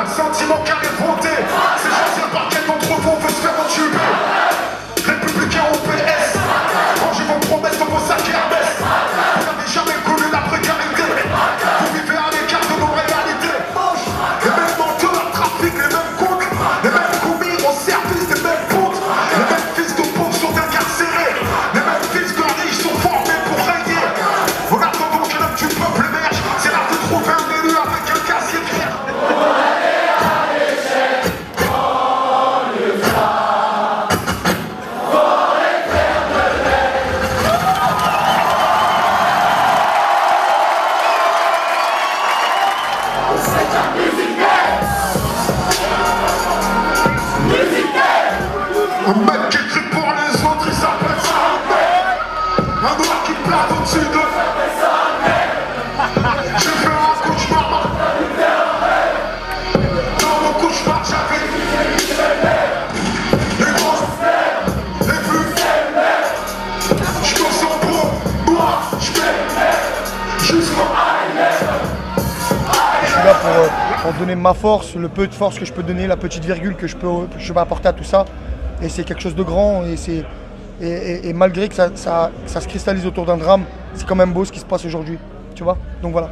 a le sentiment qu'elle est votée. C'est choisir par quel d'entre vous veut se faire entuber. Républicain ou PS, rangez vos promesses dans vos sacs Hermès. Vous n'avez jamais connu la précarité. Vous vivez à l'écart de nos réalités. Les mêmes menteurs, trafic, les mêmes coques, les mêmes commis au service des mêmes putes. Les mêmes fils de pauvres sont incarcérés. Les mêmes fils de riches sont formés pour régner. En attendant que l'homme du peuple émerge, c'est là de trouver un élu avec un casier clair. Un mec qui crie pour les autres, il s'appelle ça un mec. Un noir qui plane au-dessus de. J'ai fait un cauchemar. Dans mon cauchemar, j'avais les grosses les vues. Je me sens beau, moi, je fais jusqu'au. Je suis là pour donner ma force, le peu de force que je peux donner, la petite virgule que je peux apporter à tout ça. Et c'est quelque chose de grand et malgré que ça se cristallise autour d'un drame, c'est quand même beau ce qui se passe aujourd'hui, tu vois. Donc voilà.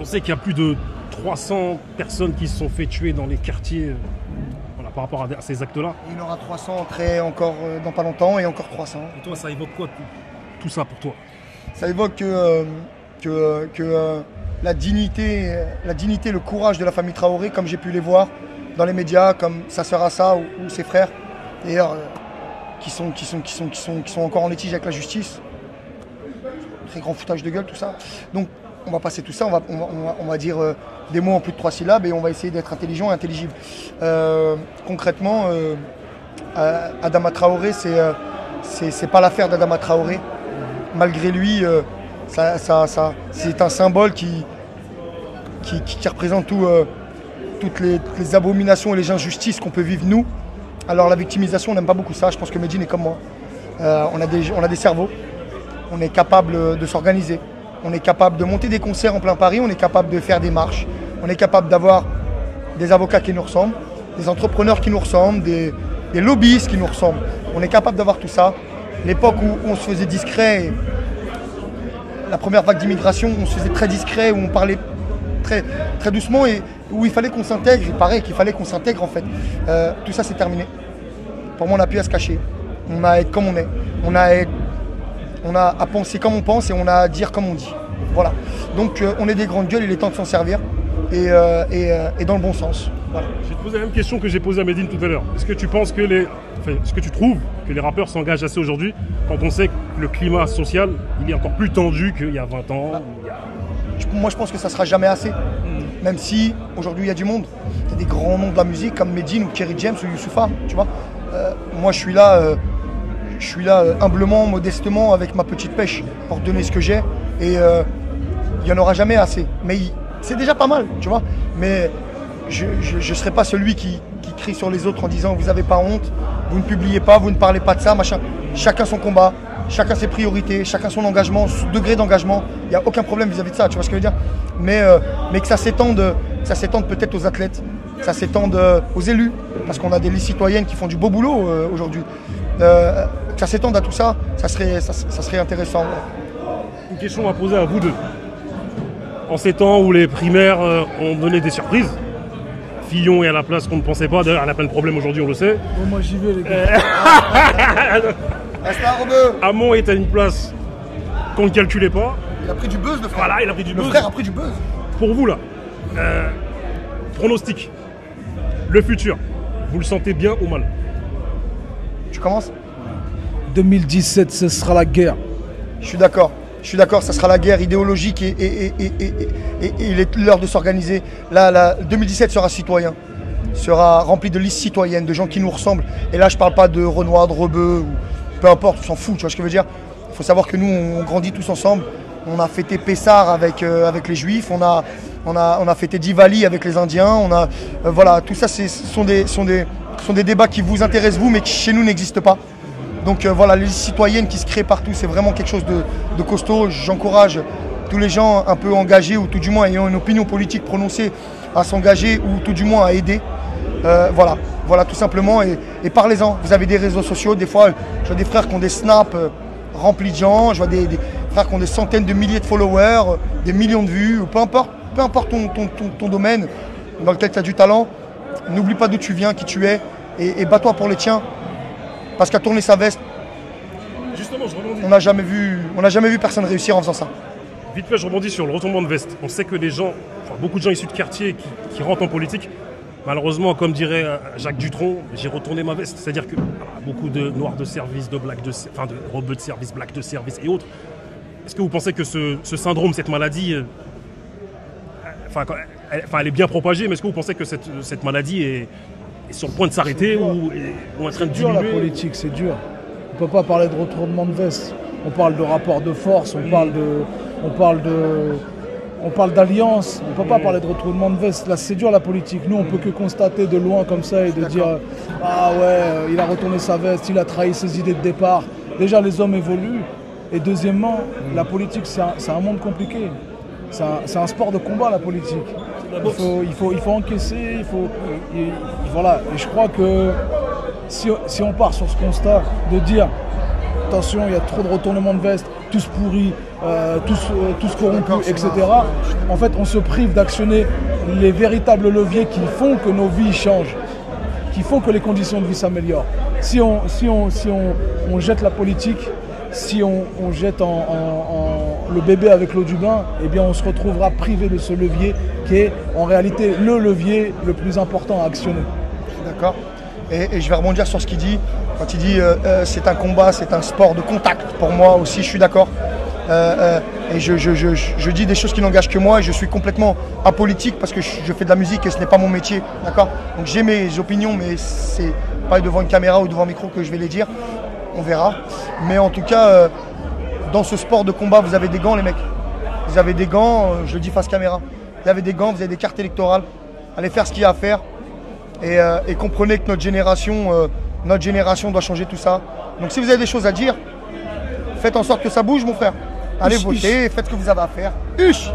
On sait qu'il y a plus de 300 personnes qui se sont fait tuer dans les quartiers voilà, par rapport à ces actes-là. Il y en aura 300 très encore dans pas longtemps et encore 300. Et toi, ça évoque quoi tout ça pour toi? Ça évoque que la dignité, le courage de la famille Traoré, comme j'ai pu les voir dans les médias, comme sa sœur Assa ou ses frères, d'ailleurs, qui sont encore en litige avec la justice. Très grand foutage de gueule, tout ça. Donc, on va passer tout ça, on va dire des mots en plus de 3 syllabes et on va essayer d'être intelligent et intelligible. Concrètement, Adama Traoré, c'est pas l'affaire d'Adama Traoré. Malgré lui, c'est un symbole qui représente toutes les abominations et les injustices qu'on peut vivre nous. Alors la victimisation, on n'aime pas beaucoup ça, je pense que Medine est comme moi. On a des cerveaux, on est capable de s'organiser, on est capable de monter des concerts en plein Paris, on est capable de faire des marches, on est capable d'avoir des avocats qui nous ressemblent, des entrepreneurs qui nous ressemblent, des lobbyistes qui nous ressemblent. On est capable d'avoir tout ça. L'époque où on se faisait discret, la première vague d'immigration, on se faisait très discret, où on parlait très, très doucement et où il fallait qu'on s'intègre. Il paraît qu'il fallait qu'on s'intègre en fait. Tout ça c'est terminé. Pour moi on n'a plus à se cacher. On a à être comme on est. On a à penser comme on pense et on a à dire comme on dit. Voilà. Donc on est des grandes gueules, il est temps de s'en servir et dans le bon sens. Voilà. Je vais te poser la même question que j'ai posée à Medine tout à l'heure. Est-ce que tu penses que est-ce que tu trouves que les rappeurs s'engagent assez aujourd'hui quand on sait que le climat social il est encore plus tendu qu'il y a 20 ans Moi je pense que ça sera jamais assez. Même si aujourd'hui il y a du monde. Il y a des grands noms de la musique comme Medine ou Kerry James ou Youssoupha, tu vois. Moi je suis là humblement, modestement avec ma petite pêche pour donner ce que j'ai et il n'y en aura jamais assez. Mais c'est déjà pas mal, tu vois. Mais je ne serai pas celui qui crie sur les autres en disant vous n'avez pas honte, vous ne publiez pas, vous ne parlez pas de ça, machin. Chacun son combat, chacun ses priorités, chacun son engagement, son degré d'engagement. Il n'y a aucun problème vis-à-vis de ça, tu vois ce que je veux dire. Mais que ça s'étende peut-être aux athlètes, que ça s'étende aux élus, parce qu'on a des listes citoyennes qui font du beau boulot aujourd'hui. Que ça s'étende à tout ça, ça serait intéressant. Une question à poser à vous deux. En ces temps où les primaires ont donné des surprises, Fillon est à la place qu'on ne pensait pas, d'ailleurs elle a plein de problèmes aujourd'hui, on le sait. Bon, moi j'y vais les gars. Hamon est à une place qu'on ne calculait pas. Il a pris du buzz, le frère. Voilà, il a pris du buzz. Le frère a pris du buzz. Pour vous là, pronostic, le futur, vous le sentez bien ou mal? Tu commences? 2017, ce sera la guerre. Je suis d'accord, ça sera la guerre idéologique et il est l'heure de s'organiser. Là, 2017 sera citoyen, sera rempli de listes citoyennes, de gens qui nous ressemblent. Et là, je parle pas de Renoir, de Rebeu, ou peu importe, on s'en fout, tu vois ce que je veux dire. Il faut savoir que nous, on grandit tous ensemble. On a fêté Pessar avec les Juifs, on a fêté Diwali avec les Indiens. Voilà, tout ça, ce sont des débats qui vous intéressent vous, mais qui chez nous n'existent pas. Donc voilà, les listes citoyennes qui se créent partout, c'est vraiment quelque chose de costaud. J'encourage tous les gens un peu engagés ou tout du moins ayant une opinion politique prononcée à s'engager ou tout du moins à aider. Voilà tout simplement. Et parlez-en. Vous avez des réseaux sociaux. Des fois, je vois des frères qui ont des snaps remplis de gens. Je vois des frères qui ont des centaines de milliers de followers, des millions de vues, ou peu importe ton domaine dans lequel tu as du talent. N'oublie pas d'où tu viens, qui tu es, et bats-toi pour les tiens. Parce qu'à tourner sa veste, Justement, je rebondis. on n'a jamais vu personne réussir en faisant ça. Vite fait, je rebondis sur le retournement de veste. On sait que les gens, beaucoup de gens issus de quartier qui rentrent en politique, malheureusement, comme dirait Jacques Dutronc, j'ai retourné ma veste. C'est-à-dire que beaucoup de noirs de service, de rebeux de service, blacks de service et autres. Est-ce que vous pensez que ce syndrome, cette maladie, elle est bien propagée, mais est-ce que vous pensez que cette maladie est sur le point de s'arrêter ou est en train de diminuer? C'est dur la politique, c'est dur. On ne peut pas parler de retournement de veste. On parle de rapport de force, on parle d'alliance, on ne peut pas parler de retournement de veste. Là, c'est dur la politique. Nous, on ne peut que constater de loin comme ça et de dire « Ah ouais, il a retourné sa veste, il a trahi ses idées de départ ». Déjà, les hommes évoluent. Et deuxièmement, la politique, c'est un monde compliqué. C'est un sport de combat, la politique. Il faut encaisser, voilà. Et je crois que si on part sur ce constat de dire attention, il y a trop de retournements de veste, tous pourris, tous corrompus, etc. En fait, on se prive d'actionner les véritables leviers qui font que nos vies changent, qui font que les conditions de vie s'améliorent. Si on jette la politique, si on jette le bébé avec l'eau du bain, eh bien on se retrouvera privé de ce levier qui est en réalité le levier le plus important à actionner. D'accord. Et je vais rebondir sur ce qu'il dit. Quand il dit c'est un combat, c'est un sport de contact, pour moi aussi, je suis d'accord. Et je dis des choses qui n'engagent que moi et je suis complètement apolitique parce que je fais de la musique et ce n'est pas mon métier. D'accord. Donc j'ai mes opinions, mais c'est pas devant une caméra ou devant un micro que je vais les dire. On verra. Mais en tout cas, dans ce sport de combat, vous avez des gants, les mecs. Vous avez des gants, je le dis face caméra. Vous avez des gants, vous avez des cartes électorales. Allez faire ce qu'il y a à faire. Et comprenez que notre génération doit changer tout ça. Donc si vous avez des choses à dire, faites en sorte que ça bouge, mon frère. Allez voter, faites ce que vous avez à faire. Huch.